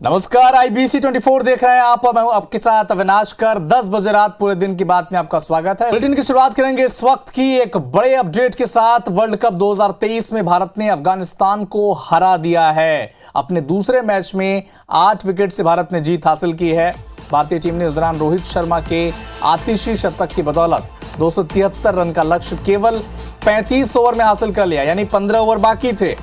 नमस्कार, IBC 24 देख रहे हैं आप। मैं हूं आपके साथ अविनाश कर। 10 बजे रात पूरे दिन की बात में आपका स्वागत है। बुलेटिन की शुरुआत करेंगे इस वक्त की एक बड़े अपडेट के साथ। वर्ल्ड कप 2023 में भारत ने अफगानिस्तान को हरा दिया है। अपने दूसरे मैच में 8 विकेट से भारत ने जीत हासिल की है। भारतीय टीम ने इस दौरान रोहित शर्मा के आतिशी शतक की बदौलत 273 रन का लक्ष्य केवल 35 ओवर में हासिल कर लिया, यानी 15 ओवर बाकी थे।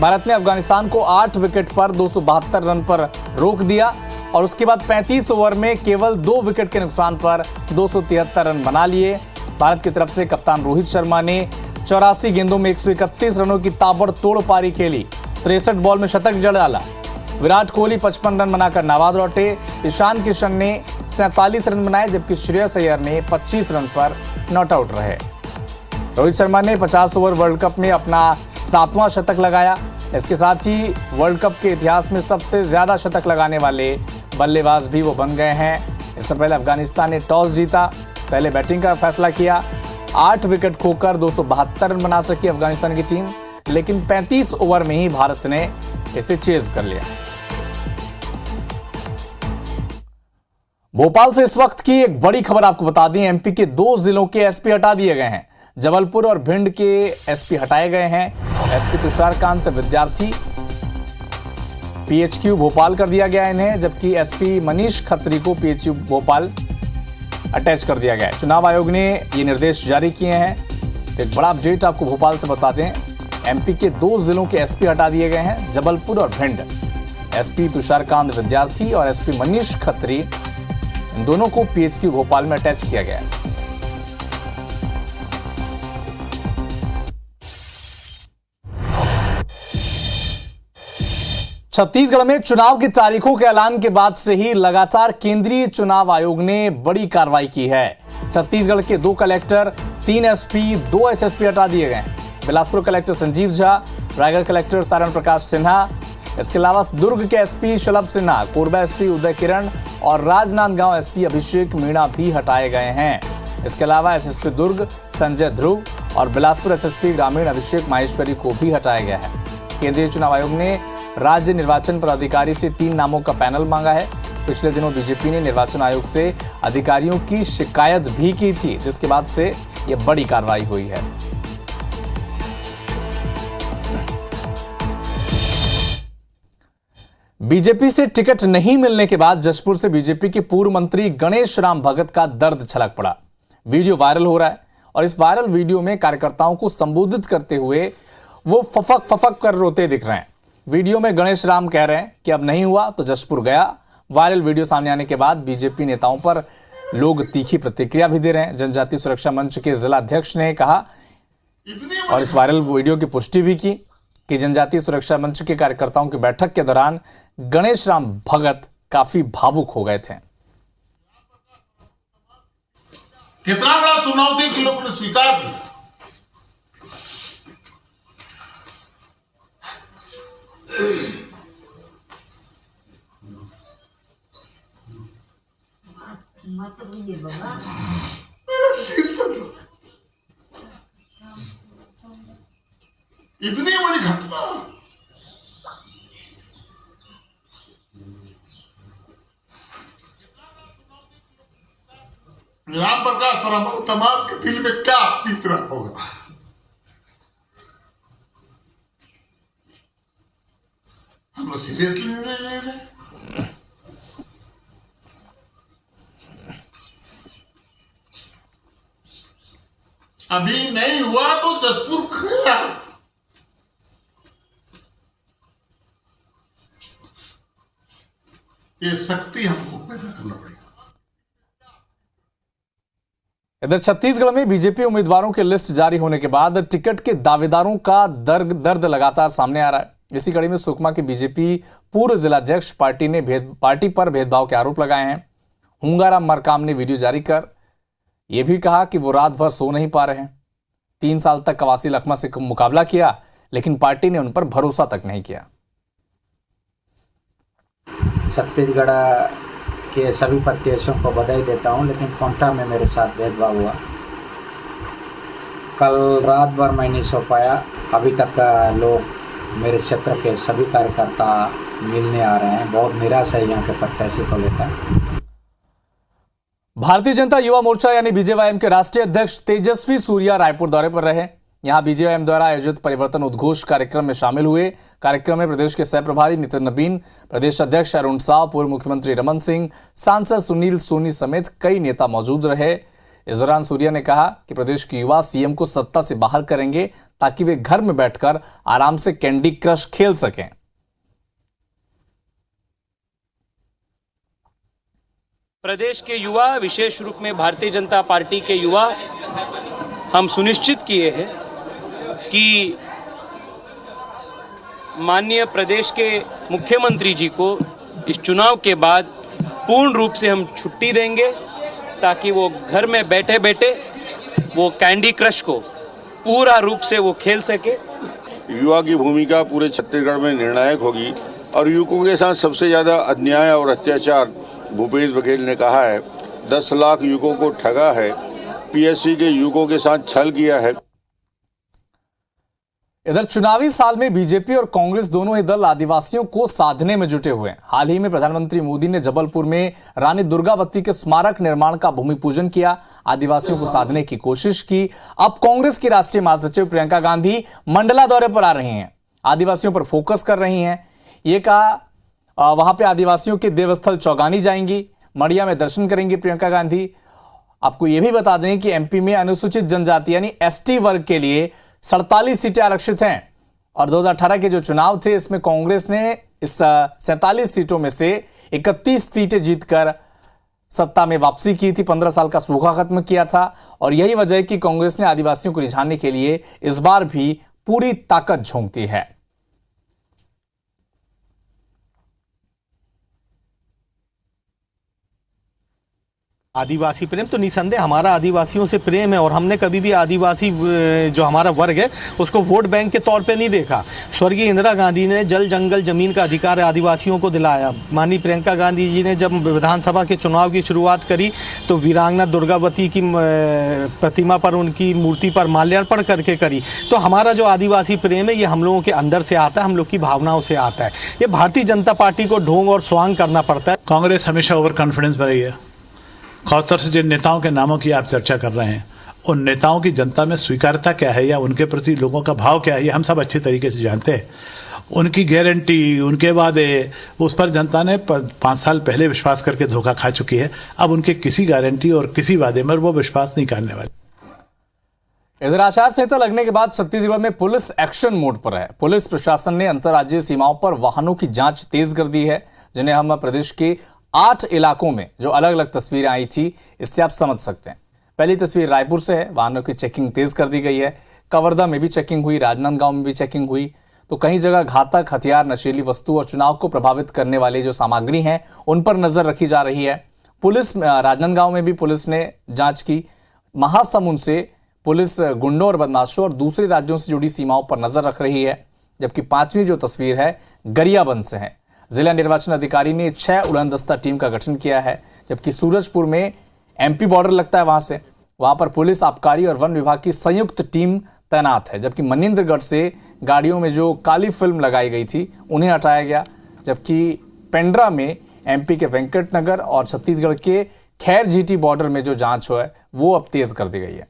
भारत ने अफगानिस्तान को 8 विकेट पर 272 रन पर रोक दिया और उसके बाद 35 ओवर में केवल 2 विकेट के नुकसान पर 273 रन बना लिए। भारत की तरफ से कप्तान रोहित शर्मा ने 84 गेंदों में 131 रनों की ताबड़तोड़ पारी खेली। 63 बॉल में शतक जड़ डाला। विराट कोहली 55 रन बनाकर नाबाद लौटे। ईशान किशन ने 47 रन बनाए, जबकि श्रेयस अय्यर ने 25 रन पर नॉट आउट रहे। रोहित शर्मा ने 50 ओवर वर्ल्ड कप में अपना 7वां शतक लगाया। इसके साथ ही वर्ल्ड कप के इतिहास में सबसे ज्यादा शतक लगाने वाले बल्लेबाज भी वो बन गए हैं। इससे पहले अफगानिस्तान ने टॉस जीता, पहले बैटिंग का फैसला किया। 8 विकेट खोकर 272 रन बना सकी अफगानिस्तान की टीम, लेकिन 35 ओवर में ही भारत ने इसे चेज कर लिया। भोपाल से इस वक्त की एक बड़ी खबर आपको बता दें। एमपी के 2 जिलों के एसपी हटा दिए गए हैं। जबलपुर और भिंड के एसपी हटाए गए हैं। एसपी तुषारकांत विद्यार्थी पीएचक्यू भोपाल कर दिया गया इन्हें, जबकि एसपी मनीष खत्री को पीएचक्यू भोपाल अटैच कर दिया गया है। चुनाव आयोग ने ये निर्देश जारी किए हैं। तो एक बड़ा अपडेट आपको भोपाल से बता दें। एमपी के 2 जिलों के एसपी हटा दिए गए हैं, जबलपुर और भिंड। एसपी तुषारकांत विद्यार्थी और एसपी मनीष खत्री, इन दोनों को पीएचक्यू भोपाल में अटैच किया गया है। छत्तीसगढ़ में चुनाव की तारीखों के ऐलान के बाद से ही लगातार केंद्रीय चुनाव आयोग ने बड़ी कार्रवाई की है। छत्तीसगढ़ के 2 कलेक्टर, 3 एसपी, 2 एसएसपी हटा दिए गए। बिलासपुर कलेक्टर संजीव झा, रायगढ़ कलेक्टर तारण प्रकाश सिन्हा, इसके अलावा दुर्ग के एसपी शलभ सिन्हा, कोरबा एसपी उदय किरण और राजनांदगांव एसपी अभिषेक मीणा भी हटाए गए हैं। इसके अलावा एसएसपी दुर्ग संजय ध्रुव और बिलासपुर एसएसपी ग्रामीण अभिषेक माहेश्वरी को भी हटाया गया है। केंद्रीय चुनाव आयोग ने राज्य निर्वाचन पदाधिकारी से 3 नामों का पैनल मांगा है। पिछले दिनों बीजेपी ने निर्वाचन आयोग से अधिकारियों की शिकायत भी की थी, जिसके बाद से यह बड़ी कार्रवाई हुई है। बीजेपी से टिकट नहीं मिलने के बाद जशपुर से बीजेपी के पूर्व मंत्री गणेश राम भगत का दर्द छलक पड़ा। वीडियो वायरल हो रहा है और इस वायरल वीडियो में कार्यकर्ताओं को संबोधित करते हुए वो फफक कर रोते दिख रहे हैं। वीडियो में गणेश राम कह रहे हैं कि अब नहीं हुआ तो जशपुर गया। वायरल वीडियो सामने आने के बाद बीजेपी नेताओं पर लोग तीखी प्रतिक्रिया भी दे रहे हैं। जनजातीय सुरक्षा मंच के जिला अध्यक्ष ने कहा और इस वायरल वीडियो की पुष्टि भी की कि जनजातीय सुरक्षा मंच के कार्यकर्ताओं की बैठक के दौरान गणेश राम भगत काफी भावुक हो गए थे। कितना बड़ा चुनाव थी कि लोगों ने स्वीकार किया। इतनी बड़ी घटना राम प्रकाश राम तमाम के दिल में क्या बीत रहा होगा। हम सीरियसली नहीं ले रहे। अभी नहीं हुआ तो जशपुर गया। ये शक्ति हमको पैदा करना पड़ेगा। इधर छत्तीसगढ़ में बीजेपी उम्मीदवारों की लिस्ट जारी होने के बाद टिकट के दावेदारों का दर्द लगातार सामने आ रहा है। इसी कड़ी में सुकमा के बीजेपी पूर्व जिलाध्यक्ष पार्टी पर भेदभाव के आरोप लगाए हैं। हुंगाराम मरकाम ने वीडियो जारी कर यह भी कहा कि वो रात भर सो नहीं पा रहे हैं। 3 साल तक कवासी लखमा से मुकाबला किया, लेकिन पार्टी ने उन पर भरोसा तक नहीं किया। छत्तीसगढ़ के सभी प्रत्याशियों को बधाई देता हूं, लेकिन कोंटा में मेरे साथ भेदभाव हुआ। कल रात भर मैं नहीं सो पाया। अभी तक लोग मेरे क्षेत्र के सभी कार्यकर्ता मिलने आ रहे हैं। बहुत निराश है यहाँ के प्रत्याशी को लेकर। भारतीय जनता युवा मोर्चा यानी बीजेवाईएम के राष्ट्रीय अध्यक्ष तेजस्वी सूर्या रायपुर दौरे पर रहे। यहां बीजेवाईएम द्वारा आयोजित परिवर्तन उद्घोष कार्यक्रम में शामिल हुए। कार्यक्रम में प्रदेश के सह प्रभारी नितिन नवीन, प्रदेश अध्यक्ष अरुण साव, पूर्व मुख्यमंत्री रमन सिंह, सांसद सुनील सोनी समेत कई नेता मौजूद रहे। इस दौरान सूर्या ने कहा कि प्रदेश के युवा सीएम को सत्ता से बाहर करेंगे ताकि वे घर में बैठकर आराम से कैंडी क्रश खेल सकें। प्रदेश के युवा, विशेष रूप में भारतीय जनता पार्टी के युवा, हम सुनिश्चित किए हैं कि माननीय प्रदेश के मुख्यमंत्री जी को इस चुनाव के बाद पूर्ण रूप से हम छुट्टी देंगे ताकि वो घर में बैठे बैठे वो कैंडी क्रश को पूरा रूप से वो खेल सके। युवा की भूमिका पूरे छत्तीसगढ़ में निर्णायक होगी और युवकों के साथ सबसे ज़्यादा अन्याय और अत्याचार भूपेश बघेल ने कहा है। 10 लाख युवकों को ठगा है, पीएससी के युवकों के साथ छल किया है। इधर चुनावी साल में बीजेपी और कांग्रेस दोनों ही दल आदिवासियों को साधने में जुटे हुए हैं। हाल ही में प्रधानमंत्री मोदी ने जबलपुर में रानी दुर्गावती के स्मारक निर्माण का भूमि पूजन किया, आदिवासियों को साधने की कोशिश की। अब कांग्रेस की राष्ट्रीय महासचिव प्रियंका गांधी मंडला दौरे पर आ रही हैं, आदिवासियों पर फोकस कर रही हैं। ये कहा वहां पे आदिवासियों के देवस्थल चौगानी जाएंगी, मड़िया में दर्शन करेंगी प्रियंका गांधी। आपको यह भी बता दें कि एमपी में अनुसूचित जनजाति यानी एसटी वर्ग के लिए 47 सीटें आरक्षित हैं और 2018 के जो चुनाव थे इसमें कांग्रेस ने इस 47 सीटों में से 31 सीटें जीतकर सत्ता में वापसी की थी, 15 साल का सूखा खत्म किया था। और यही वजह है कि कांग्रेस ने आदिवासियों को रिझाने के लिए इस बार भी पूरी ताकत झोंकती है। आदिवासी प्रेम तो निसंदेह हमारा आदिवासियों से प्रेम है और हमने कभी भी आदिवासी जो हमारा वर्ग है उसको वोट बैंक के तौर पे नहीं देखा। स्वर्गीय इंदिरा गांधी ने जल जंगल जमीन का अधिकार आदिवासियों को दिलाया। माननीय प्रियंका गांधी जी ने जब विधानसभा के चुनाव की शुरुआत करी तो वीरांगना दुर्गावती की प्रतिमा पर, उनकी मूर्ति पर माल्यार्पण करके करी। तो हमारा जो आदिवासी प्रेम है ये हम लोगों के अंदर से आता है, हम लोग की भावनाओं से आता है। ये भारतीय जनता पार्टी को ढोंग और स्वांग करना पड़ता है। कांग्रेस हमेशा ओवर कॉन्फिडेंस में रही है। खासतौर से जिन नेताओं के नामों की आप चर्चा कर रहे हैं उन नेताओं की जनता में स्वीकार्यता क्या है या उनके प्रति लोगों का भाव क्या है, ये हम सब अच्छे तरीके से जानते हैं। उनकी गारंटी, उनके वादे, उस पर जनता ने 5 साल पहले विश्वास करके धोखा खा चुकी है। अब उनके किसी गारंटी और किसी वादे में वो विश्वास नहीं करने वाले। इधर आचार संहिता लगने के बाद छत्तीसगढ़ में पुलिस एक्शन मोड पर है। पुलिस प्रशासन ने अंतर्राज्यीय सीमाओं पर वाहनों की जांच तेज कर दी है, जिन्हें हम प्रदेश के 8 इलाकों में जो अलग अलग तस्वीरें आई थी इससे आप समझ सकते हैं। पहली तस्वीर रायपुर से है, वाहनों की चेकिंग तेज कर दी गई है। कवर्धा में भी चेकिंग हुई, राजनांदगांव में भी चेकिंग हुई। तो कई जगह घातक हथियार, नशीली वस्तु और चुनाव को प्रभावित करने वाले जो सामग्री हैं उन पर नजर रखी जा रही है। पुलिस राजनांदगांव में भी पुलिस ने जांच की। महासमुंद से पुलिस गुंडों और बदमाशों और दूसरे राज्यों से जुड़ी सीमाओं पर नजर रख रही है। जबकि 5वीं जो तस्वीर है गरियाबंद से है। जिला निर्वाचन अधिकारी ने 6 उड़न दस्ता टीम का गठन किया है। जबकि सूरजपुर में एमपी बॉर्डर लगता है, वहां पर पुलिस, आबकारी और वन विभाग की संयुक्त टीम तैनात है। जबकि मनिंद्रगढ़ से गाड़ियों में जो काली फिल्म लगाई गई थी उन्हें हटाया गया। जबकि पेंड्रा में एमपी के वेंकटनगर और छत्तीसगढ़ के खैर झीटी बॉर्डर में जो जांच है वो अब तेज कर दी गई है।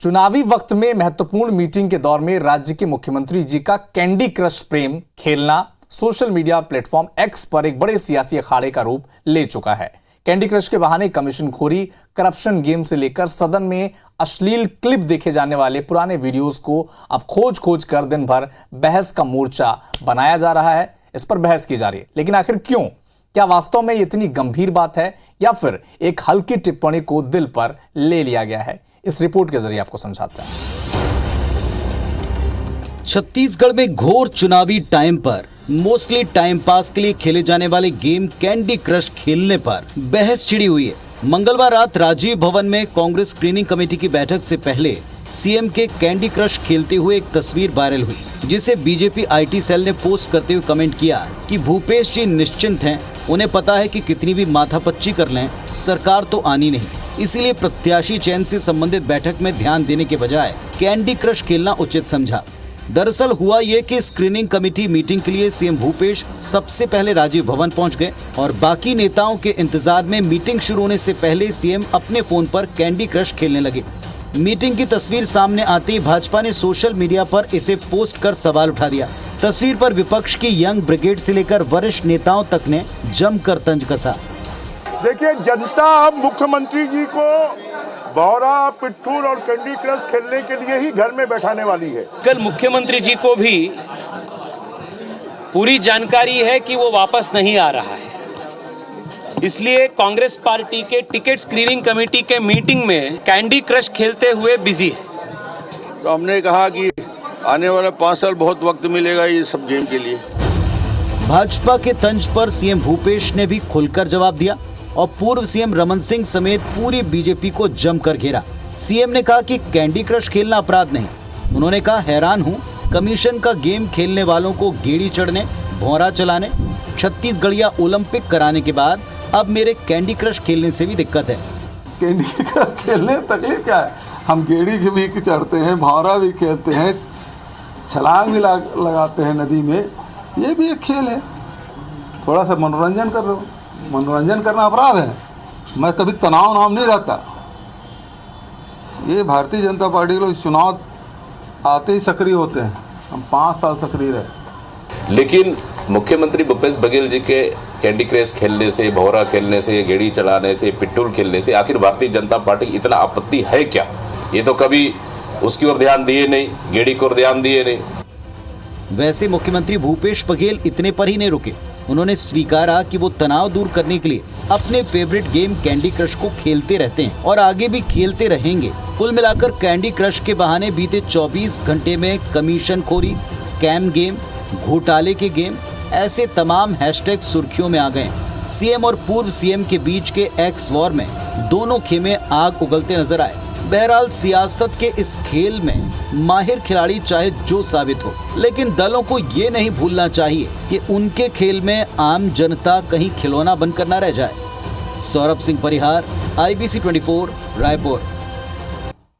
चुनावी वक्त में महत्वपूर्ण मीटिंग के दौर में राज्य के मुख्यमंत्री जी का कैंडी क्रश प्रेम खेलना सोशल मीडिया प्लेटफॉर्म एक्स पर एक बड़े सियासी अखाड़े का रूप ले चुका है। कैंडी क्रश के बहाने कमीशन खोरी, करप्शन गेम से लेकर सदन में अश्लील क्लिप देखे जाने वाले पुराने वीडियोस को अब खोज खोज कर दिन भर बहस का मोर्चा बनाया जा रहा है। इस पर बहस की जा रही है, लेकिन आखिर क्यों? क्या वास्तव में इतनी गंभीर बात है या फिर एक हल्की टिप्पणी को दिल पर ले लिया गया है? इस रिपोर्ट के जरिए आपको समझाते हैं। छत्तीसगढ़ में घोर चुनावी टाइम पर मोस्टली टाइम पास के लिए खेले जाने वाले गेम कैंडी क्रश खेलने पर बहस छिड़ी हुई है। मंगलवार रात राजीव भवन में कांग्रेस स्क्रीनिंग कमेटी की बैठक से पहले सीएम के कैंडी क्रश खेलते हुए एक तस्वीर वायरल हुई, जिसे बीजेपी आईटी सेल ने पोस्ट करते हुए कमेंट किया कि भूपेश जी निश्चिंत हैं, उन्हें पता है कि कितनी भी माथापच्ची कर लें सरकार तो आनी नहीं, इसीलिए प्रत्याशी चयन से संबंधित बैठक में ध्यान देने के बजाय कैंडी क्रश खेलना उचित समझा। दरअसल हुआ ये कि स्क्रीनिंग कमेटी मीटिंग के लिए सीएम भूपेश सबसे पहले राजीव भवन पहुंच गए और बाकी नेताओं के इंतजार में मीटिंग शुरू होने से पहले सीएम अपने फोन पर कैंडी क्रश खेलने लगे। मीटिंग की तस्वीर सामने आते ही भाजपा ने सोशल मीडिया पर इसे पोस्ट कर सवाल उठा दिया। तस्वीर पर विपक्ष की यंग ब्रिगेड से लेकर वरिष्ठ नेताओं तक ने जमकर तंज कसा। देखिए, जनता अब मुख्यमंत्री जी को भौरा, पिट्ठू और कैंडी क्रश खेलने के लिए ही घर में बैठाने वाली है। कल मुख्यमंत्री जी को भी पूरी जानकारी है कि वो वापस नहीं आ रहा है, इसलिए कांग्रेस पार्टी के टिकट स्क्रीनिंग कमेटी के मीटिंग में कैंडी क्रश खेलते हुए बिजी है। तो हमने कहा कि आने वाला 5 साल बहुत वक्त मिलेगा ये सब गेम के लिए। भाजपा के तंज पर सीएम भूपेश ने भी खुलकर जवाब दिया और पूर्व सीएम रमन सिंह समेत पूरी बीजेपी को जमकर घेरा। सीएम ने कहा कि कैंडी क्रश खेलना अपराध नहीं। उन्होंने कहा, हैरान हूं कमीशन का गेम खेलने वालों को गेड़ी चढ़ने, भौरा चलाने, छत्तीसगढ़िया ओलंपिक कराने के बाद अब मेरे कैंडी क्रश खेलने से भी दिक्कत है। कैंडी क्रश खेलने में तकलीफ क्या है? हम गेड़ी भी चढ़ते हैं, भौरा भी खेलते हैं, छलांग भी लगाते हैं नदी में। ये भी एक खेल है, थोड़ा सा मनोरंजन कर रहे हो। मनोरंजन करना अपराध है? मैं कभी तनाव नाम नहीं रहता। ये भारतीय जनता पार्टी के लोग चुनाव आते ही सक्रिय होते हैं। हम 5 साल सक्रिय रहे। लेकिन मुख्यमंत्री भूपेश बघेल जी के कैंडी क्रश खेलने से, भौरा खेलने से, गेड़ी चलाने से, पिट्ठूल खेलने से आखिर भारतीय जनता पार्टी की इतना आपत्ति है क्या? ये तो कभी उसकी ओर ध्यान दिए नहीं, गेड़ी को ध्यान दिए नहीं। वैसे मुख्यमंत्री भूपेश बघेल इतने पर ही नहीं रुके। उन्होंने स्वीकारा कि वो तनाव दूर करने के लिए अपने फेवरेट गेम कैंडी क्रश को खेलते रहते हैं और आगे भी खेलते रहेंगे। कुल मिलाकर कैंडी क्रश के बहाने बीते 24 घंटे में कमीशन खोरी, स्कैम गेम, घोटाले के गेम, ऐसे तमाम हैशटैग सुर्खियों में आ गए। सीएम और पूर्व सीएम के बीच के एक्स वॉर में दोनों खेमे आग उगलते नजर आए। बहरहाल सियासत के इस खेल में माहिर खिलाड़ी चाहे जो साबित हो, लेकिन दलों को ये नहीं भूलना चाहिए कि उनके खेल में आम जनता कहीं खिलौना बनकर न रह जाए। सौरभ सिंह परिहार, IBC 24, रायपुर।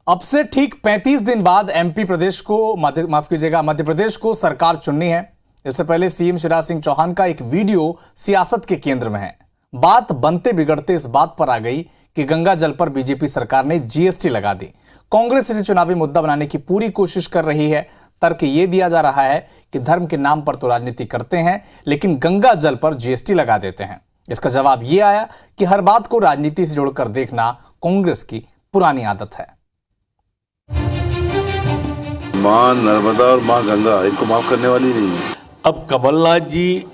अब से ठीक 35 दिन बाद एमपी प्रदेश को मध्य प्रदेश को सरकार चुननी है। इससे पहले सीएम शिवराज सिंह चौहान का एक वीडियो सियासत के केंद्र में है। बात बनते बिगड़ते इस बात पर आ गई कि गंगा जल पर बीजेपी सरकार ने जीएसटी लगा दी। कांग्रेस इसे चुनावी मुद्दा बनाने की पूरी कोशिश कर रही है। तर्क ये दिया जा रहा है कि धर्म के नाम पर तो राजनीति करते हैं, लेकिन गंगा जल पर जीएसटी लगा देते हैं। इसका जवाब ये आया कि हर बात को राजनीति से जोड़कर देखना कांग्रेस की पुरानी आदत है। माँ नर्मदा और माँ गंगा इनको माफ करने वाली नहीं है। अब कमलनाथ जी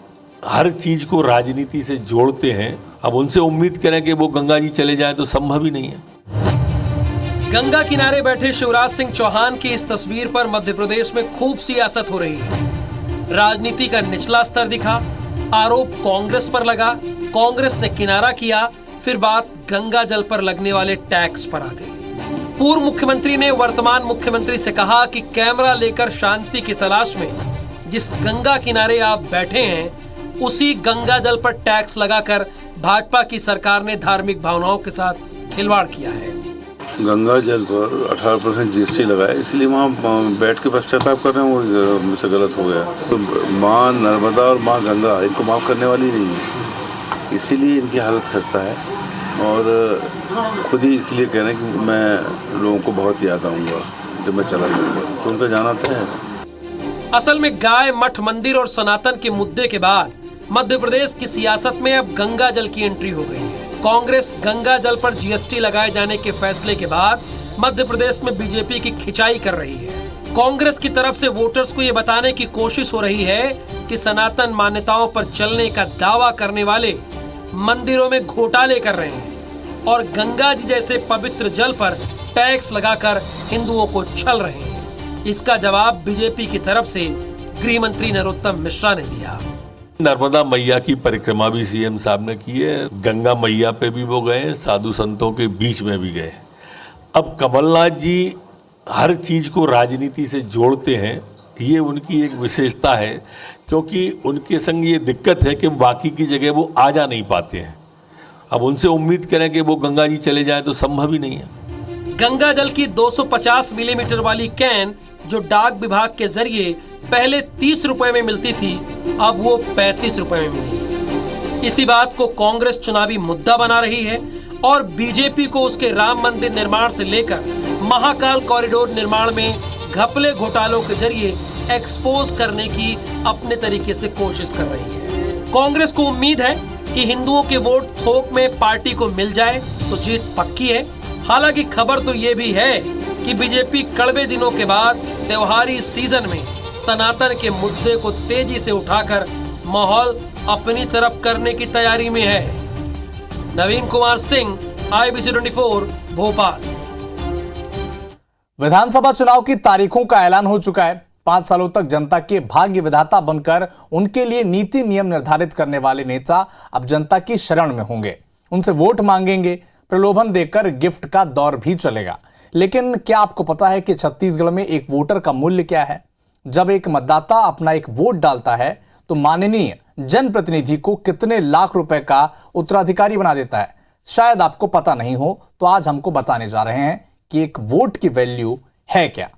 हर चीज को राजनीति से जोड़ते हैं। अब उनसे उम्मीद करें कि वो गंगा जी चले जाएं तो संभव ही नहीं है। गंगा किनारे बैठे शिवराज सिंह चौहान की इस तस्वीर पर मध्य प्रदेश में खूब सियासत हो रही है। राजनीति का निचला स्तर दिखा, आरोप कांग्रेस पर लगा, कांग्रेस ने किनारा किया, फिर बात गंगा जल पर लगने वाले टैक्स पर आ गई। पूर्व मुख्यमंत्री ने वर्तमान मुख्यमंत्री से कहा कि कैमरा लेकर शांति की तलाश में जिस गंगा किनारे आप बैठे हैं, उसी गंगा जल पर टैक्स लगाकर भाजपा की सरकार ने धार्मिक भावनाओं के साथ खिलवाड़ किया है। गंगा जल पर 18% जीएसटी लगाया, इसलिए वहाँ बैठ के पश्चाताप कर रहे हैं, वो मुझसे गलत हो गया। तो माँ नर्मदा और माँ गंगा इनको माफ़ करने वाली नहीं है, इसीलिए इनकी हालत खस्ता है। और खुद ही इसलिए कह रहे हैं कि मैं लोगों को बहुत याद आऊँगा जब मैं चला जाऊँगा, तो उनका जाना तय है। असल में गाय, मठ, मंदिर और सनातन के मुद्दे के बाद मध्य प्रदेश की सियासत में अब गंगा जल की एंट्री हो गई है। कांग्रेस गंगा जल पर जीएसटी लगाए जाने के फैसले के बाद मध्य प्रदेश में बीजेपी की खिंचाई कर रही है। कांग्रेस की तरफ से वोटर्स को ये बताने की कोशिश हो रही है कि सनातन मान्यताओं पर चलने का दावा करने वाले मंदिरों में घोटाले कर रहे हैं और गंगा जी जैसे पवित्र जल पर टैक्स लगाकर हिंदुओं को छल रहे हैं। इसका जवाब बीजेपी की तरफ से गृह मंत्री नरोत्तम मिश्रा ने दिया। नर्मदा मैया की परिक्रमा भी सीएम साहब ने की है, गंगा मैया पे भी वो गए, साधु संतों के बीच में भी गए। अब कमलनाथ जी हर चीज को राजनीति से जोड़ते हैं, ये उनकी एक विशेषता है, क्योंकि उनके संग ये दिक्कत है कि बाकी की जगह वो आ जा नहीं पाते हैं। अब उनसे उम्मीद करें कि वो गंगा जी चले जाएं तो संभव ही नहीं है। गंगा जल की 250 मिलीमीटर वाली कैन जो डाक विभाग के जरिए पहले 30 रुपए में मिलती थी, अब वो 35 रुपए में मिलेगी। इसी बात को कांग्रेस चुनावी मुद्दा बना रही है और बीजेपी को उसके राम मंदिर निर्माण से लेकर महाकाल कॉरिडोर निर्माण में घपले घोटालों के जरिए एक्सपोज करने की अपने तरीके से कोशिश कर रही है। कांग्रेस को उम्मीद है कि हिंदुओं के वोट थोक में पार्टी को मिल जाए तो जीत पक्की है। हालांकि खबर तो ये भी है कि बीजेपी कड़वे दिनों के बाद त्योहारी सीजन में सनातन के मुद्दे को तेजी से उठाकर माहौल अपनी तरफ करने की तैयारी में है। नवीन कुमार सिंह, IBC 24, भोपाल। विधानसभा चुनाव की तारीखों का ऐलान हो चुका है। 5 सालों तक जनता के भाग्य विधाता बनकर उनके लिए नीति नियम निर्धारित करने वाले नेता अब जनता की शरण में होंगे। उनसे वोट मांगेंगे, प्रलोभन देकर गिफ्ट का दौर भी चलेगा। लेकिन क्या आपको पता है कि छत्तीसगढ़ में एक वोटर का मूल्य क्या है? जब एक मतदाता अपना एक वोट डालता है तो माननीय जनप्रतिनिधि को कितने लाख रुपए का उत्तराधिकारी बना देता है? शायद आपको पता नहीं हो, तो आज हमको बताने जा रहे हैं कि एक वोट की वैल्यू है क्या।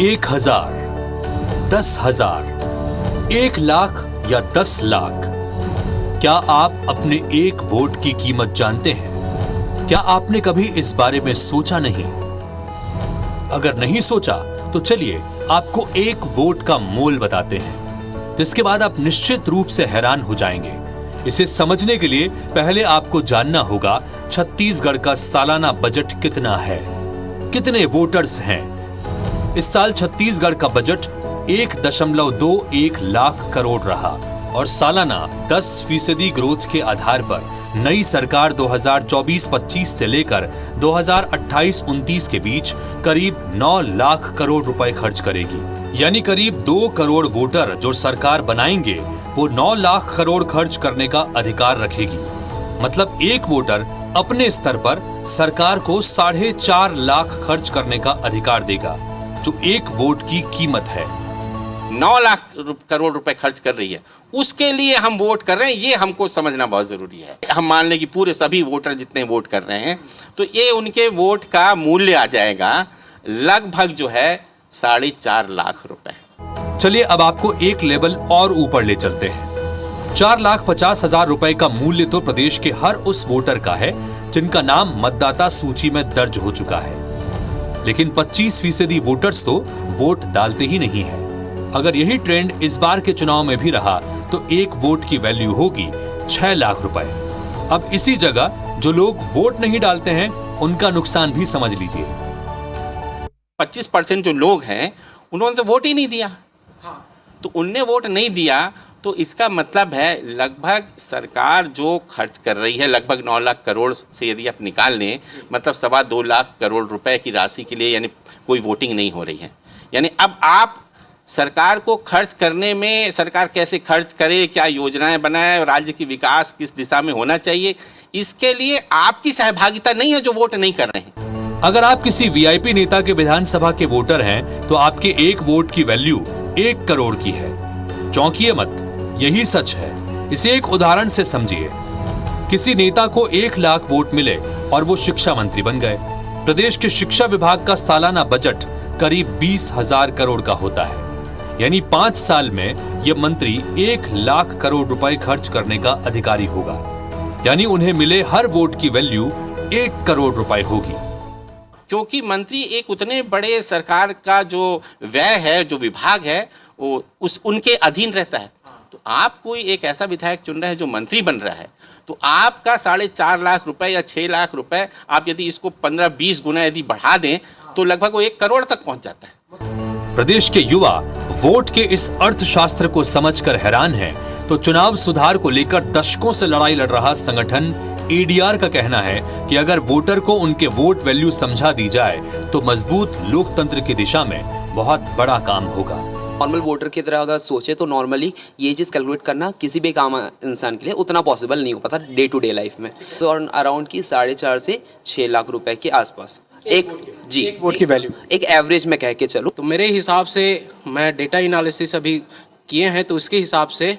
एक 1000, 10,000, 1 लाख या 10 लाख। क्या आप अपने एक वोट की कीमत जानते हैं? क्या आपने कभी इस बारे में सोचा नहीं? अगर नहीं सोचा तो चलिए आपको एक वोट का मोल बताते हैं, जिसके बाद आप निश्चित रूप से हैरान हो जाएंगे। इसे समझने के लिए पहले आपको जानना होगा छत्तीसगढ़ का सालाना बजट कितना है, कितने वोटर्स हैं। इस साल छत्तीसगढ़ का बजट 1.21 लाख करोड़ रहा और सालाना 10% ग्रोथ के आधार पर नई सरकार 2024-25 से लेकर 2028-29 के बीच करीब 9 लाख करोड़ रुपए खर्च करेगी। यानी करीब 2 करोड़ वोटर जो सरकार बनाएंगे वो 9 लाख करोड़ खर्च करने का अधिकार रखेगी। मतलब एक वोटर अपने स्तर पर सरकार को 4.5 लाख खर्च करने का अधिकार देगा, जो एक वोट की कीमत है। 9 लाख करोड़ रुपए खर्च कर रही है, उसके लिए हम वोट कर रहे हैं, ये हमको समझना बहुत जरूरी है। हम मान लें कि पूरे सभी वोटर जितने वोट कर रहे हैं तो ये उनके वोट का मूल्य आ जाएगा लगभग जो है 4.5 लाख रुपए। चलिए अब आपको एक लेवल और ऊपर ले चलते हैं। 4,50,000 रुपए का मूल्य तो प्रदेश के हर उस वोटर का है जिनका नाम मतदाता सूची में दर्ज हो चुका है। लेकिन 25% वोटर्स तो वोट डालते ही नहीं है। अगर यही ट्रेंड इस बार के चुनाव में भी रहा तो एक वोट की वैल्यू होगी 6 लाख रुपए। अब इसी जगह जो लोग वोट नहीं डालते हैं उनका नुकसान भी समझ लीजिए। 25% जो लोग हैं उन्होंने तो वोट ही नहीं दिया। तो उनने वोट नहीं दिया तो इसका मतलब है लगभग सरकार जो खर्च कर रही है लगभग 9 लाख करोड़ से यदि आप निकाल लें, मतलब 2.25 लाख करोड़ रुपए की राशि के लिए यानी कोई वोटिंग नहीं हो रही है। यानी अब आप सरकार को खर्च करने में सरकार कैसे खर्च करे, क्या योजनाएं बनाए, राज्य की विकास किस दिशा में होना चाहिए, इसके लिए आपकी सहभागिता नहीं है जो वोट नहीं कर रहे हैं। अगर आप किसी वीआईपी नेता के विधानसभा के वोटर हैं तो आपके एक वोट की वैल्यू 1 करोड़ की है। चौंकिए मत, यही सच है। इसे एक उदाहरण से समझिए। किसी नेता को 1 लाख वोट मिले और वो शिक्षा मंत्री बन गए। प्रदेश के शिक्षा विभाग का सालाना बजट करीब 20,000 करोड़ का होता है। यानी 5 साल में ये मंत्री 1 लाख करोड़ रुपए खर्च करने का अधिकारी होगा। यानी उन्हें मिले हर वोट की वैल्यू 1 करोड़ रुपए होगी। क्योंकि मंत्री एक उतने बड़े सरकार का जो व्यय है, जो विभाग है, वो उनके अधीन रहता है। तो आप कोई एक ऐसा विधायक चुन रहे हैं जो मंत्री बन रहा है, तो आपका 4.5 लाख रुपए या 6 लाख रुपए आप यदि इसको 15-20 गुना यदि बढ़ा दें तो लगभग वो 1 करोड़ तक पहुंच जाता है। प्रदेश के युवा वोट के इस अर्थशास्त्र को समझकर हैरान हैं, तो चुनाव सुधार को लेकर दशकों से लड़ाई लड़ रहा संगठन ADR का कहना है कि अगर वोटर को उनके वोट वैल्यू समझा दी जाए तो मजबूत लोकतंत्र की दिशा में बहुत बड़ा काम होगा। नॉर्मल वोटर की तरह अगर सोचे तो नॉर्मली ये चीज़ कैलकुलेट करना किसी भी काम इंसान के लिए उतना पॉसिबल नहीं हो पाता डे टू डे लाइफ में। तो अराउंड की 4.5 से 6 लाख रुपए के आसपास एक वोट की वैल्यू, एक एवरेज में कह के चलो। तो मेरे हिसाब से मैं डेटा एनालिसिस अभी किए हैं तो उसके हिसाब से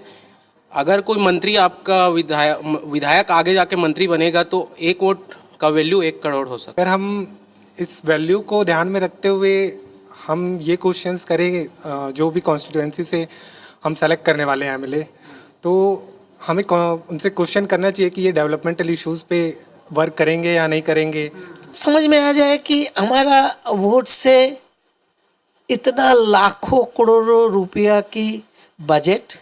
अगर कोई मंत्री आपका विधायक आगे जाके मंत्री बनेगा तो एक वोट का वैल्यू 1 करोड़ हो सकता है। अगर हम इस वैल्यू को ध्यान में रखते हुए हम ये क्वेश्चंस करेंगे जो भी कॉन्स्टिट्यूएंसी से हम सेलेक्ट करने वाले हैं एमएलए, तो हमें उनसे क्वेश्चन करना चाहिए कि ये डेवलपमेंटल इश्यूज पे वर्क करेंगे या नहीं करेंगे। समझ में आ जाए कि हमारा वोट से इतना लाखों करोड़ों रुपया की बजट,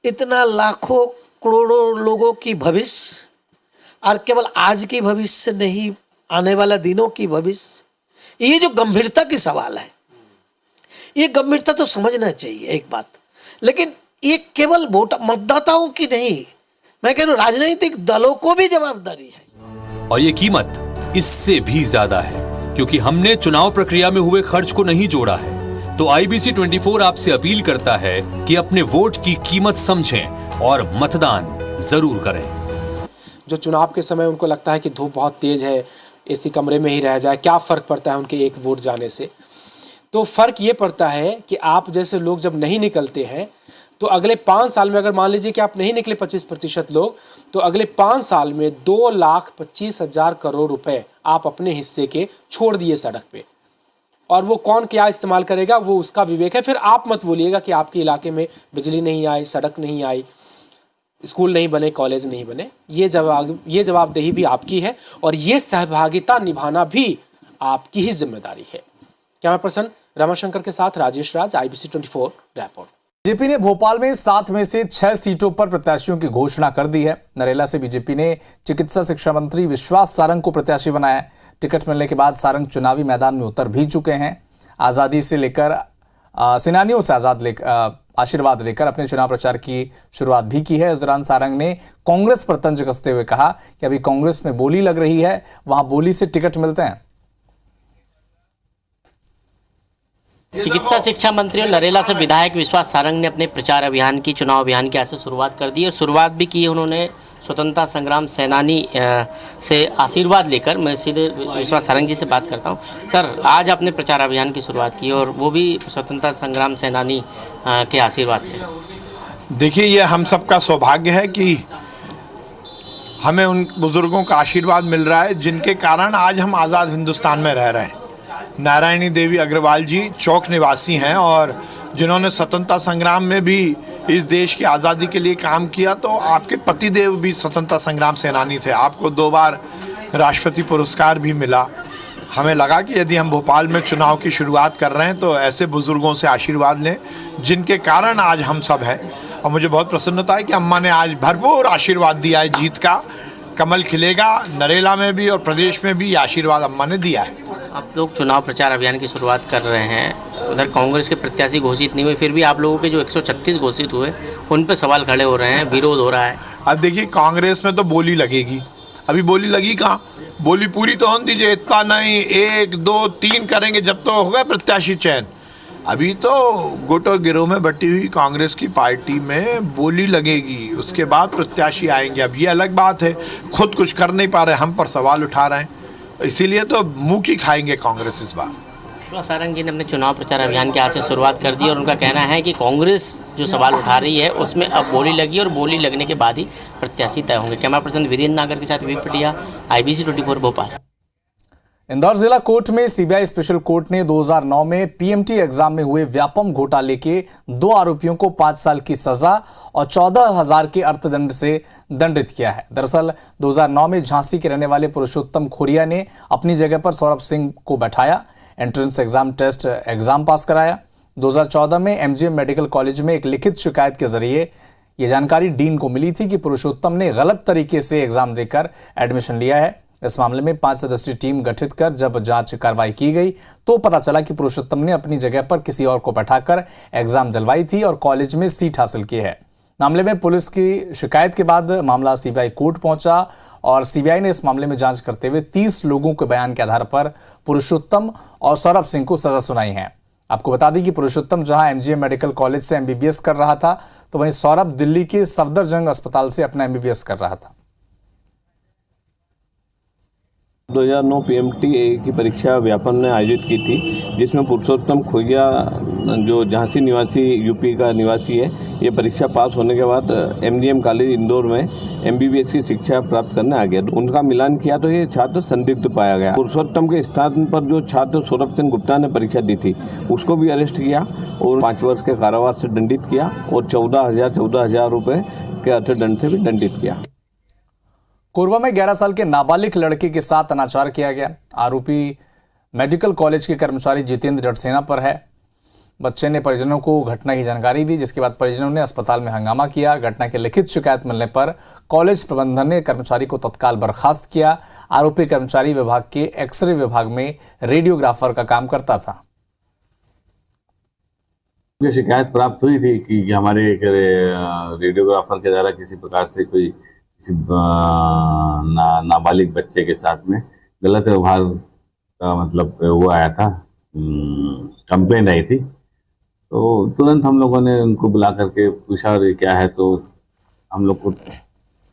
इतना लाखों करोड़ों लोगों की भविष्य, और केवल आज की भविष्य नहीं, आने वाला दिनों की भविष्य, ये जो गंभीरता की सवाल है, ये गंभीरता तो समझना चाहिए एक बात। लेकिन ये केवल वोट मतदाताओं की नहीं, मैं कह रहा हूँ राजनीतिक दलों को भी जवाबदारी है। और ये कीमत इससे भी ज्यादा है, क्योंकि हमने चुनाव प्रक्रिया में हुए खर्च को नहीं जोड़ा है। तो IBC 24 आपसे अपील करता है कि अपने वोट की कीमत समझें और मतदान जरूर करें। जो चुनाव के समय उनको लगता है कि धूप बहुत तेज है, एसी कमरे में ही रह जाए, क्या फ़र्क पड़ता है उनके एक वोट जाने से। तो फ़र्क ये पड़ता है कि आप जैसे लोग जब नहीं निकलते हैं तो अगले 5 साल में, अगर मान लीजिए कि आप नहीं निकले 25% लोग, तो अगले 5 साल में 2,25,000 करोड़ रुपए आप अपने हिस्से के छोड़ दिए सड़क पे। और वो कौन क्या इस्तेमाल करेगा वो उसका विवेक है। फिर आप मत बोलिएगा कि आपके इलाके में बिजली नहीं आई, सड़क नहीं आई, स्कूल नहीं बने, कॉलेज नहीं बने। ये जवाबदेही भी आपकी है और ये सहभागिता निभाना भी आपकी ही जिम्मेदारी है। कैमरा पर्सन रमाशंकर के साथ राजेश राज, IBC 24 रायपुर। बीजेपी ने भोपाल में 7 में से 6 सीटों पर प्रत्याशियों की घोषणा कर दी है। नरेला से बीजेपी ने चिकित्सा शिक्षा मंत्री विश्वास सारंग को प्रत्याशी बनाया है। टिकट मिलने के बाद सारंग चुनावी मैदान में उतर भी चुके हैं। आजादी से लेकर सेनानियों से आशीर्वाद लेकर अपने चुनाव प्रचार की शुरुआत भी की है। इस दौरान सारंग ने कांग्रेस पर तंज कसते हुए कहा कि अभी कांग्रेस में बोली लग रही है, वहां बोली से टिकट मिलते हैं। चिकित्सा शिक्षा मंत्री और नरेला से विधायक विश्वास सारंग ने अपने प्रचार अभियान की, चुनाव अभियान की आज से शुरुआत कर दी और शुरुआत भी की उन्होंने स्वतंत्रता संग्राम सेनानी से आशीर्वाद लेकर। मैं सीधे विश्वास सारंग जी से बात करता हूं। सर, आज आपने प्रचार अभियान की शुरुआत की और वो भी स्वतंत्रता संग्राम सेनानी के आशीर्वाद से। देखिए, ये हम सबका सौभाग्य है कि हमें उन बुजुर्गों का आशीर्वाद मिल रहा है जिनके कारण आज हम आज़ाद हिंदुस्तान में रह रहे हैं। नारायणी देवी अग्रवाल जी चौक निवासी हैं और जिन्होंने स्वतंत्रता संग्राम में भी इस देश की आज़ादी के लिए काम किया। तो आपके पतिदेव भी स्वतंत्रता संग्राम सेनानी थे, आपको 2 बार राष्ट्रपति पुरस्कार भी मिला। हमें लगा कि यदि हम भोपाल में चुनाव की शुरुआत कर रहे हैं तो ऐसे बुज़ुर्गों से आशीर्वाद लें जिनके कारण आज हम सब हैं। और मुझे बहुत प्रसन्नता है कि अम्मा ने आज भरपूर आशीर्वाद दिया है, जीत का कमल खिलेगा। नरेला में भी और प्रदेश में भी ये आशीर्वाद अम्मा ने दिया है। आप लोग चुनाव प्रचार अभियान की शुरुआत कर रहे हैं, उधर कांग्रेस के प्रत्याशी घोषित नहीं हुए, फिर भी आप लोगों के जो 136 घोषित हुए उन पर सवाल खड़े हो रहे हैं, विरोध हो रहा है। अब देखिए, कांग्रेस में तो बोली लगेगी, अभी बोली लगी कहाँ? बोली पूरी तो होने दीजिए, इतना नहीं 1, 2, 3 करेंगे जब तो होगा प्रत्याशी चयन। अभी तो गुट और गिरोह में बटी हुई कांग्रेस की पार्टी में बोली लगेगी, उसके बाद प्रत्याशी आएंगे। अब ये अलग बात है, खुद कुछ कर नहीं पा रहे, हम पर सवाल उठा रहे हैं, इसीलिए तो मुंह की खाएंगे कांग्रेस इस बार। विश्वास सारंग जी ने अपने चुनाव प्रचार अभियान के आज से शुरुआत कर दी और उनका कहना है कि कांग्रेस जो सवाल उठा रही है उसमें अब बोली लगी और बोली लगने के बाद ही प्रत्याशी तय होंगे। कैमरा पर्सन वीरेंद्र नागर के साथ वीर पटिया, IBC 24 भोपाल। इंदौर जिला कोर्ट में सीबीआई स्पेशल कोर्ट ने 2009 में PMT एग्जाम में हुए व्यापम घोटाले के 2 आरोपियों को 5 साल की सजा और 14,000 के अर्थदंड से दंडित किया है। दरअसल 2009 में झांसी के रहने वाले पुरुषोत्तम खोरिया ने अपनी जगह पर सौरभ सिंह को बैठाया, entrance exam test exam pass कराया। 2014 में MGM मेडिकल कॉलेज में एक लिखित शिकायत के जरिए ये जानकारी डीन को मिली थी कि पुरुषोत्तम ने गलत तरीके से एग्जाम देकर एडमिशन लिया है। इस मामले में 5 सदस्यीय टीम गठित कर जब जांच कार्रवाई की गई तो पता चला कि पुरुषोत्तम ने अपनी जगह पर किसी और को बैठाकर एग्जाम दिलवाई थी और कॉलेज में सीट हासिल की है। मामले में पुलिस की शिकायत के बाद मामला सीबीआई कोर्ट पहुंचा और सीबीआई ने इस मामले में जांच करते हुए 30 लोगों के बयान के आधार पर पुरुषोत्तम और सौरभ सिंह को सजा सुनाई है। आपको बता दें कि पुरुषोत्तम जहां MGM मेडिकल कॉलेज से MBBS कर रहा था तो वहीं सौरभ दिल्ली के सफदरजंग अस्पताल से अपना MBBS कर रहा था। 2009 पीएमटी की परीक्षा व्यापम ने आयोजित की थी, जिसमें पुरुषोत्तम खुइया जो झांसी निवासी यूपी का निवासी है, ये परीक्षा पास होने के बाद एमजीएम कॉलेज इंदौर में एमबीबीएस की शिक्षा प्राप्त करने आ गया। उनका मिलान किया तो ये छात्र संदिग्ध पाया गया। पुरुषोत्तम के स्थान पर जो छात्र सौरभ चंद्र गुप्ता ने परीक्षा दी थी, उसको भी अरेस्ट किया और 5 वर्ष के कारावास से दंडित किया और 14,000 रुपए के अर्थदंड से भी दंडित किया। कोरबा में 11 साल के नाबालिग लड़के के साथ अनाचार किया गया। आरोपी मेडिकल कॉलेज के कर्मचारी जितेंद्र डटसेना पर है। बच्चे ने परिजनों को घटना की जानकारी दी, जिसके बाद परिजनों ने अस्पताल में हंगामा किया। घटना की लिखित शिकायत मिलने पर कॉलेज प्रबंधन ने कर्मचारी को तत्काल बर्खास्त किया। आरोपी कर्मचारी विभाग के एक्सरे विभाग में रेडियोग्राफर का काम करता था। मुझे शिकायत प्राप्त हुई थी कि हमारे रेडियोग्राफर के द्वारा किसी प्रकार से कोई किसी नाबालिग बच्चे के साथ में गलत व्यवहार का मतलब वो आया था, कंप्लेंट आई थी। तो तुरंत हम लोगों ने उनको बुला करके पूछा और ये क्या है, तो हम लोग को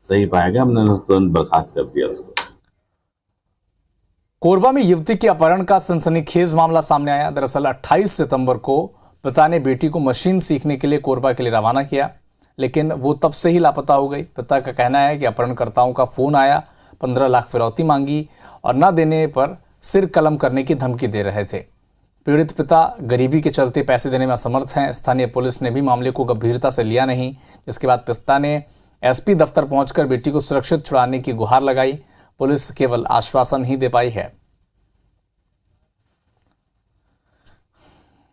सही पाया गया, हमने तुरंत बर्खास्त कर दिया उसको। कोरबा में युवती के अपहरण का सनसनीखेज मामला सामने आया। दरअसल 28 सितंबर को पिता ने बेटी को मशीन सीखने के लिए कोरबा के लिए रवाना किया, लेकिन वो तब से ही लापता हो गई। पिता का कहना है कि अपहरणकर्ताओं का फोन आया, 15 लाख फिरौती मांगी और न देने पर सिर कलम करने की धमकी दे रहे थे। पीड़ित पिता गरीबी के चलते पैसे देने में असमर्थ हैं। स्थानीय पुलिस ने भी मामले को गंभीरता से लिया नहीं, जिसके बाद पिता ने एसपी दफ्तर पहुंचकर बेटी को सुरक्षित छुड़ाने की गुहार लगाई। पुलिस केवल आश्वासन ही दे पाई है।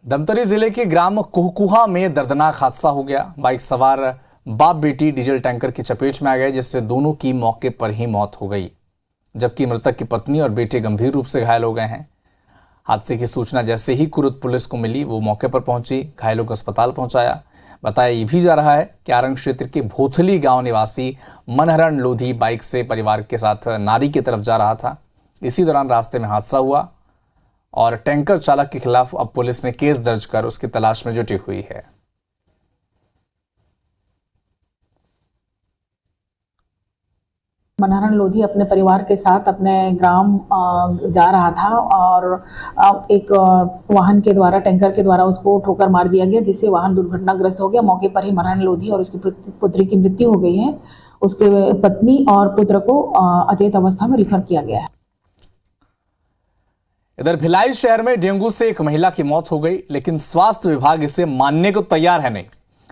धमतरी जिले के ग्राम कुहकुहा में दर्दनाक हादसा हो गया। बाइक सवार बाप बेटी डीजल टैंकर की चपेट में आ गए, जिससे दोनों की मौके पर ही मौत हो गई, जबकि मृतक की पत्नी और बेटे गंभीर रूप से घायल हो गए हैं। हादसे की सूचना जैसे ही कुरुद पुलिस को मिली, वो मौके पर पहुंची, घायलों को अस्पताल पहुंचाया। बताया ये भी जा रहा है कि आरंग क्षेत्र के भोथली गांव निवासी मनहरण लोधी बाइक से परिवार के साथ नारी की तरफ जा रहा था। इसी दौरान रास्ते में हादसा हुआ और टैंकर चालक के खिलाफ अब पुलिस ने केस दर्ज कर उसकी तलाश में जुटी हुई है। मनहरण लोधी अपने परिवार के साथ अपने ग्राम जा रहा था और एक वाहन के द्वारा, टैंकर के द्वारा उसको ठोकर मार दिया गया, जिससे वाहन दुर्घटनाग्रस्त हो गया। मौके पर ही मनहरण लोधी और उसकी पुत्री की मृत्यु हो गई है। उसके पत्नी और पुत्र को अचेत अवस्था में रिफर किया गया है। इधर भिलाई शहर में डेंगू से एक महिला की मौत हो गई, लेकिन स्वास्थ्य विभाग इसे मानने को तैयार है नहीं।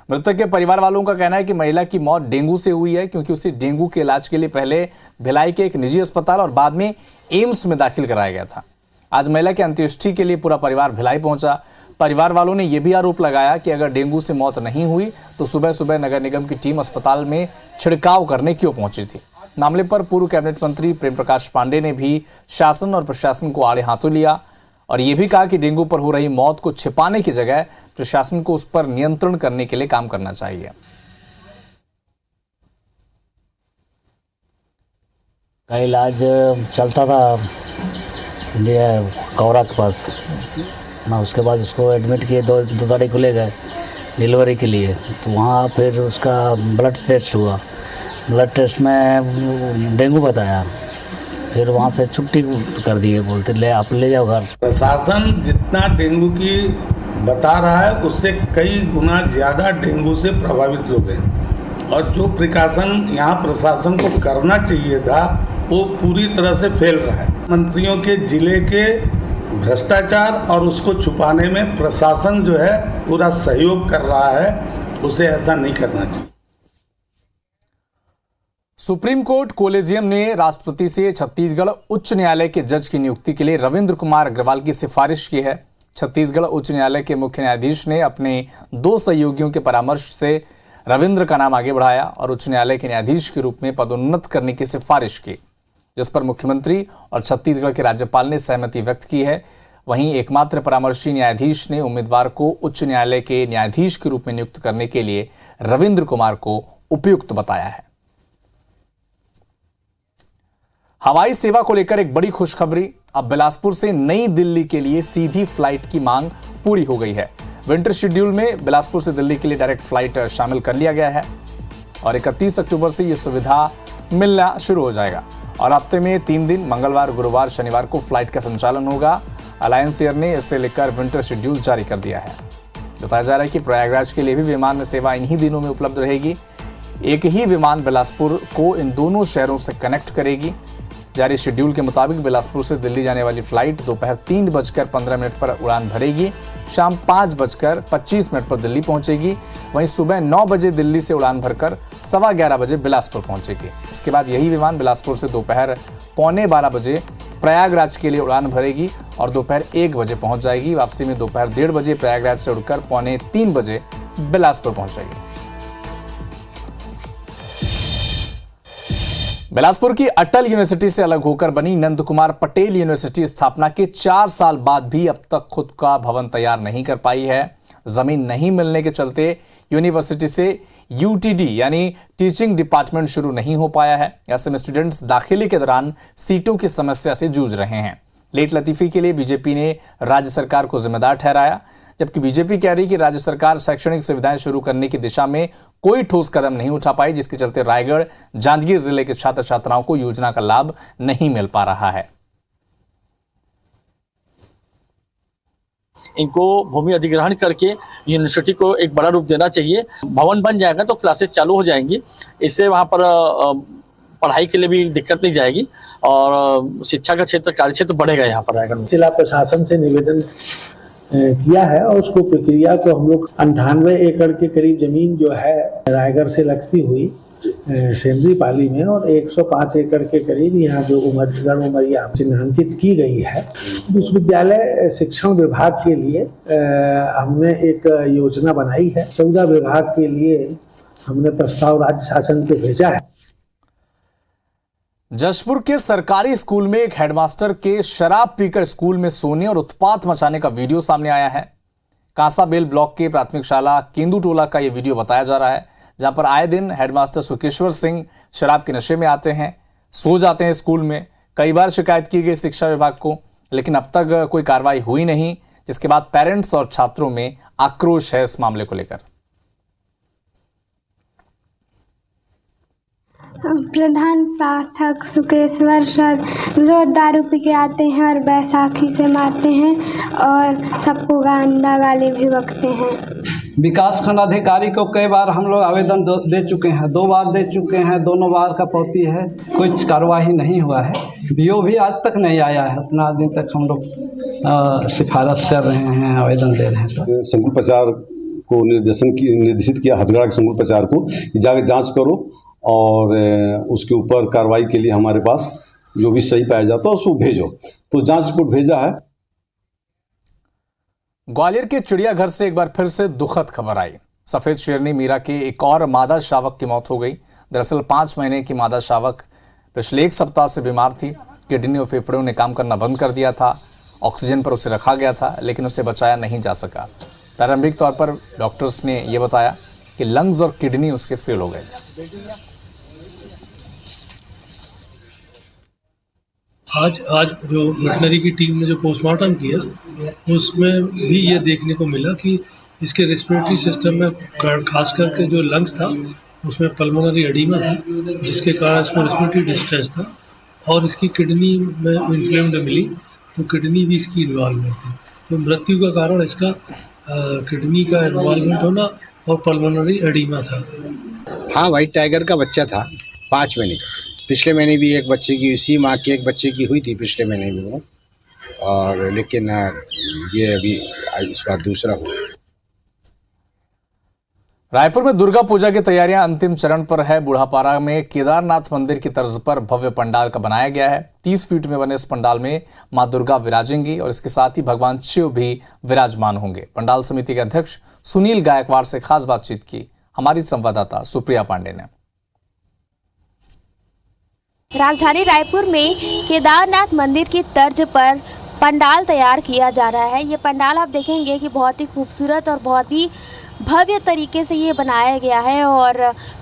मृतक के परिवार वालों का कहना है कि महिला की मौत डेंगू से हुई है, क्योंकि उसे डेंगू के इलाज के लिए पहले भिलाई के एक निजी अस्पताल और बाद में एम्स में दाखिल कराया गया था। आज महिला की अंत्येष्टि के लिए पूरा परिवार भिलाई पहुंचा। परिवार वालों ने यह भी आरोप लगाया कि अगर डेंगू से मौत नहीं हुई तो सुबह सुबह नगर निगम की टीम अस्पताल में छिड़काव करने क्यों पहुंची थी। मामले पर पूर्व कैबिनेट मंत्री प्रेम प्रकाश पांडेय ने भी शासन और प्रशासन को आड़े हाथों लिया और यह भी कहा कि डेंगू पर हो रही मौत को छिपाने की जगह प्रशासन को उस पर नियंत्रण करने के लिए काम करना चाहिए। का इलाज चलता था कौरा के पास ना, उसके बाद उसको एडमिट किए, 2 तारीख को ले गए डिलीवरी के लिए। तो वहाँ फिर उसका ब्लड टेस्ट हुआ, ब्लड टेस्ट में डेंगू बताया, फिर वहाँ से छुट्टी कर दिए, बोलते ले आप ले जाओ घर। प्रशासन जितना डेंगू की बता रहा है उससे कई गुना ज़्यादा डेंगू से प्रभावित लोग हैं, और जो प्रिकॉशन यहाँ प्रशासन को करना चाहिए था वो पूरी तरह से फेल रहा है। मंत्रियों के जिले के भ्रष्टाचार और उसको छुपाने में प्रशासन जो है पूरा सहयोग कर रहा है, उसे ऐसा नहीं करना चाहिए। सुप्रीम कोर्ट कोलेजियम ने राष्ट्रपति से छत्तीसगढ़ उच्च न्यायालय के जज की नियुक्ति के लिए रविंद्र कुमार अग्रवाल की सिफारिश की है। छत्तीसगढ़ उच्च न्यायालय के मुख्य न्यायाधीश ने अपने 2 सहयोगियों के परामर्श से रविंद्र का नाम आगे बढ़ाया और उच्च न्यायालय के न्यायाधीश के रूप में पदोन्नत करने की सिफारिश की, जिस पर मुख्यमंत्री और छत्तीसगढ़ के राज्यपाल ने सहमति व्यक्त की है। वहीं एकमात्र परामर्शी न्यायाधीश ने उम्मीदवार को उच्च न्यायालय के न्यायाधीश के रूप में नियुक्त करने के लिए रविंद्र कुमार को उपयुक्त बताया है। हवाई सेवा को लेकर एक बड़ी खुशखबरी। अब बिलासपुर से नई दिल्ली के लिए सीधी फ्लाइट की मांग पूरी हो गई है। विंटर शेड्यूल में बिलासपुर से दिल्ली के लिए डायरेक्ट फ्लाइट शामिल कर लिया गया है और 31 अक्टूबर से यह सुविधा मिलना शुरू हो जाएगा। और हफ्ते में 3 दिन मंगलवार, गुरुवार, शनिवार को फ्लाइट का संचालन होगा। अलायंस एयर ने इससे लेकर विंटर शेड्यूल जारी कर दिया है। बताया जा रहा है कि प्रयागराज के लिए भी विमान में सेवा इन्हीं दिनों में उपलब्ध रहेगी। एक ही विमान बिलासपुर को इन दोनों शहरों से कनेक्ट करेगी। जारी शेड्यूल के मुताबिक बिलासपुर से दिल्ली जाने वाली फ्लाइट दोपहर 3:15 पर उड़ान भरेगी, शाम 5:25 पर दिल्ली पहुंचेगी। वहीं सुबह 9 बजे दिल्ली से उड़ान भरकर 11:15 बजे बिलासपुर पहुंचेगी। इसके बाद यही विमान बिलासपुर से दोपहर 11:15 बजे प्रयागराज के लिए उड़ान भरेगी और दोपहर 1 बजे पहुंच जाएगी। वापसी में दोपहर 1:30 बजे प्रयागराज से उड़कर 2:45 बजे बिलासपुर पहुंचेगी। बिलासपुर की अटल यूनिवर्सिटी से अलग होकर बनी नंद कुमार पटेल यूनिवर्सिटी स्थापना के 4 साल बाद भी अब तक खुद का भवन तैयार नहीं कर पाई है। जमीन नहीं मिलने के चलते यूनिवर्सिटी से यूटीडी यानी टीचिंग डिपार्टमेंट शुरू नहीं हो पाया है। ऐसे में स्टूडेंट्स दाखिले के दौरान सीटों की समस्या से जूझ रहे हैं। लेट लतीफी के लिए बीजेपी ने राज्य सरकार को जिम्मेदार ठहराया, जबकि बीजेपी कह रही कि राज्य सरकार शैक्षणिक सुविधाएं शुरू करने की दिशा में कोई ठोस कदम नहीं उठा पाई, जिसके चलते रायगढ़, जांजगीर जिले के छात्र छात्राओं को योजना का लाभ नहीं मिल पा रहा है। इनको भूमि अधिग्रहण करके यूनिवर्सिटी को एक बड़ा रूप देना चाहिए। भवन बन जाएगा तो क्लासेस चालू हो जाएंगी, इससे वहाँ पर पढ़ाई के लिए भी दिक्कत नहीं जाएगी और शिक्षा का क्षेत्र, कार्य क्षेत्र बढ़ेगा यहाँ पर रायगढ़ में। जिला प्रशासन से निवेदन किया है और उसको प्रक्रिया को हम लोग 98 एकड़ के करीब जमीन जो है रायगढ़ से लगती हुई सेंद्री पाली में और 105 एकड़ के करीब यहाँ जो उमरिया चिन्हांकित की गई है। विश्वविद्यालय शिक्षण विभाग के लिए हमने एक योजना बनाई है। 14 विभाग के लिए हमने प्रस्ताव राज्य शासन को भेजा है। जशपुर के सरकारी स्कूल में एक हेडमास्टर के शराब पीकर स्कूल में सोने और उत्पात मचाने का वीडियो सामने आया है। कांसाबेल ब्लॉक के प्राथमिक शाला केंदू टोला का यह वीडियो बताया जा रहा है, जहां पर आए दिन हेडमास्टर सुकेश्वर सिंह शराब के नशे में आते हैं, सो जाते हैं स्कूल में। कई बार शिकायत की गई शिक्षा विभाग को, लेकिन अब तक कोई कार्रवाई हुई नहीं, जिसके बाद पेरेंट्स और छात्रों में आक्रोश है इस मामले को लेकर। प्रधान पाठक सुकेश्वर सर रोज दारू पी के आते हैं और बैसाखी से मारते हैं और सबको गंदा गाली भी बकते हैं। विकास खंड अधिकारी को कई बार हम लोग आवेदन दे चुके हैं, 2 बार दे चुके हैं, दोनों बार का पौती है, कोई कार्रवाई नहीं हुआ है। बीओ भी आज तक नहीं आया है। उतना दिन तक हम लोग सिफारिश कर रहे हैं, आवेदन दे रहे हैं। संकुल प्रचार को निर्देशित किया हथगढ़ा के संकुल प्रचार को जाकर जांच करो और उसके ऊपर कार्रवाई के लिए हमारे पास जो भी सही पाया जाता है उसको भेजो। तो जांच रिपोर्ट भेजा है। ग्वालियर के चिड़ियाघर से एक बार फिर से दुखद खबर आई। सफेद शेरनी मीरा के एक और मादा शावक की मौत हो गई। दरअसल 5 महीने की मादा शावक पिछले 1 सप्ताह से बीमार थी। किडनी और फेफड़ों ने काम करना बंद कर दिया था। ऑक्सीजन पर उसे रखा गया था, लेकिन उसे बचाया नहीं जा सका। प्रारंभिक तौर पर डॉक्टर्स ने यह बताया कि लंग्स और किडनी उसके फेल हो गए थे। आज जो वेटनरी की टीम ने जो पोस्टमार्टम किया उसमें भी ये देखने को मिला कि इसके रेस्पिरेटरी सिस्टम में खास करके जो लंग्स था उसमें पल्मोनरी एडीमा था, जिसके कारण इसको रेस्पिरेटरी डिस्ट्रेस था और इसकी किडनी में इन्फ्लेम्ड मिली, तो किडनी भी इसकी इन्वॉल्वमेंट थी। तो मृत्यु का कारण इसका किडनी का इन्वॉल्वमेंट होना और पल्मोनरी एडीमा था। हाँ, वाइट टाइगर का बच्चा था 5 महीने का। पिछले महीने भी एक बच्चे की, इसी माँ की एक बच्चे की हुई थी पिछले महीने भी वो, और लेकिन ये अभी इस बार दूसरा हुआ। रायपुर में दुर्गा पूजा की तैयारियां अंतिम चरण पर है। बूढ़ापारा में केदारनाथ मंदिर की तर्ज पर भव्य पंडाल का बनाया गया है। 30 फीट में बने इस पंडाल में मां दुर्गा विराजेंगी और इसके साथ ही भगवान शिव भी विराजमान होंगे। पंडाल समिति के अध्यक्ष सुनील गायकवाड़ से खास बातचीत की हमारी संवाददाता सुप्रिया पांडे ने। राजधानी रायपुर में केदारनाथ मंदिर की तर्ज पर पंडाल तैयार किया जा रहा है। ये पंडाल आप देखेंगे कि बहुत ही खूबसूरत और बहुत ही भव्य तरीके से ये बनाया गया है। और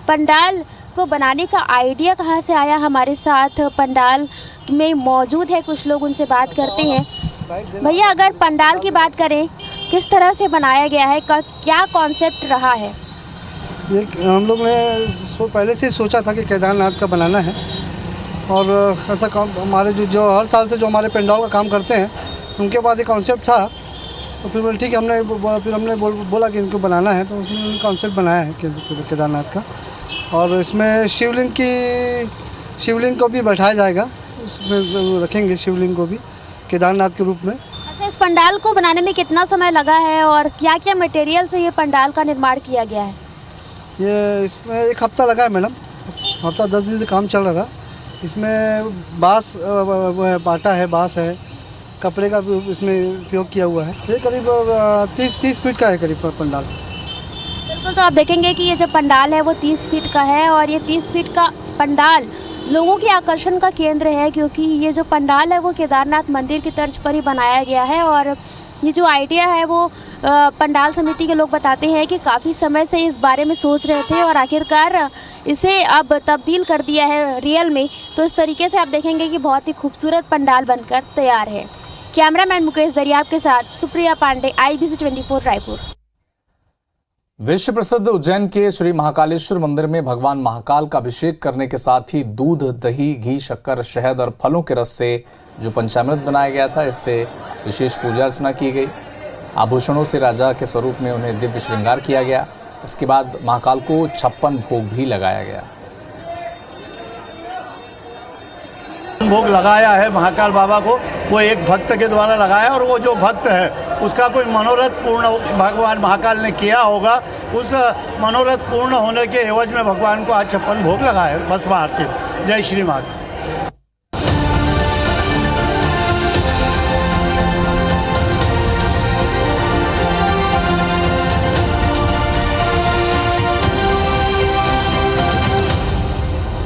पंडाल को बनाने का आइडिया कहाँ से आया, हमारे साथ पंडाल में मौजूद है कुछ लोग, उनसे बात करते हैं। भैया, अगर पंडाल की बात करें, किस तरह से बनाया गया है, क्या कॉन्सेप्ट रहा है? ये हम लोग ने पहले से सोचा था कि केदारनाथ का बनाना है, और ऐसा काम हमारे जो हर साल से जो हमारे पंडाल का काम करते हैं उनके पास एक कॉन्सेप्ट था, तो फिर ठीक है हमने बोला कि इनको बनाना है, तो उसने कॉन्सेप्ट बनाया है केदारनाथ का। और इसमें शिवलिंग को भी बैठाया जाएगा, उसमें रखेंगे शिवलिंग को भी केदारनाथ के रूप में। अच्छा, इस पंडाल को बनाने में कितना समय लगा है और क्या क्या मटेरियल से ये पंडाल का निर्माण किया गया है? ये इसमें 1 हफ्ता लगा है मैडम, हफ्ता 10 दिन से काम चल रहा था। इसमें बांस पाटा है, बांस है, कपड़े का भी इसमें उपयोग किया हुआ है। ये करीब 30 फीट का है करीब पंडाल। बिल्कुल, तो आप देखेंगे कि ये जो पंडाल है वो 30 फीट का है और ये 30 फीट का पंडाल लोगों के आकर्षण का केंद्र है, क्योंकि ये जो पंडाल है वो केदारनाथ मंदिर की तर्ज पर ही बनाया गया है। और ये जो आइडिया है वो पंडाल समिति के लोग बताते हैं कि काफ़ी समय से इस बारे में सोच रहे थे और आखिरकार इसे अब तब्दील कर दिया है रियल में। तो इस तरीके से आप देखेंगे कि बहुत ही खूबसूरत पंडाल बनकर तैयार है। कैमरामैन मुकेश दरियाब के साथ सुप्रिया पांडे, IBC 24 रायपुर। विश्व प्रसिद्ध उज्जैन के श्री महाकालेश्वर मंदिर में भगवान महाकाल का अभिषेक करने के साथ ही दूध, दही, घी, शक्कर, शहद और फलों के रस से जो पंचामृत बनाया गया था, इससे विशेष पूजा अर्चना की गई। आभूषणों से राजा के स्वरूप में उन्हें दिव्य श्रृंगार किया गया। इसके बाद महाकाल को 56 भोग भी लगाया गया। भोग लगाया है महाकाल बाबा को, वो एक भक्त के द्वारा लगाया, और वो जो भक्त है उसका कोई मनोरथ पूर्ण भगवान महाकाल ने किया होगा, उस मनोरथ पूर्ण होने के एवज में भगवान को आज 56 भोग लगाए। बस आरती। जय श्री महाकाल।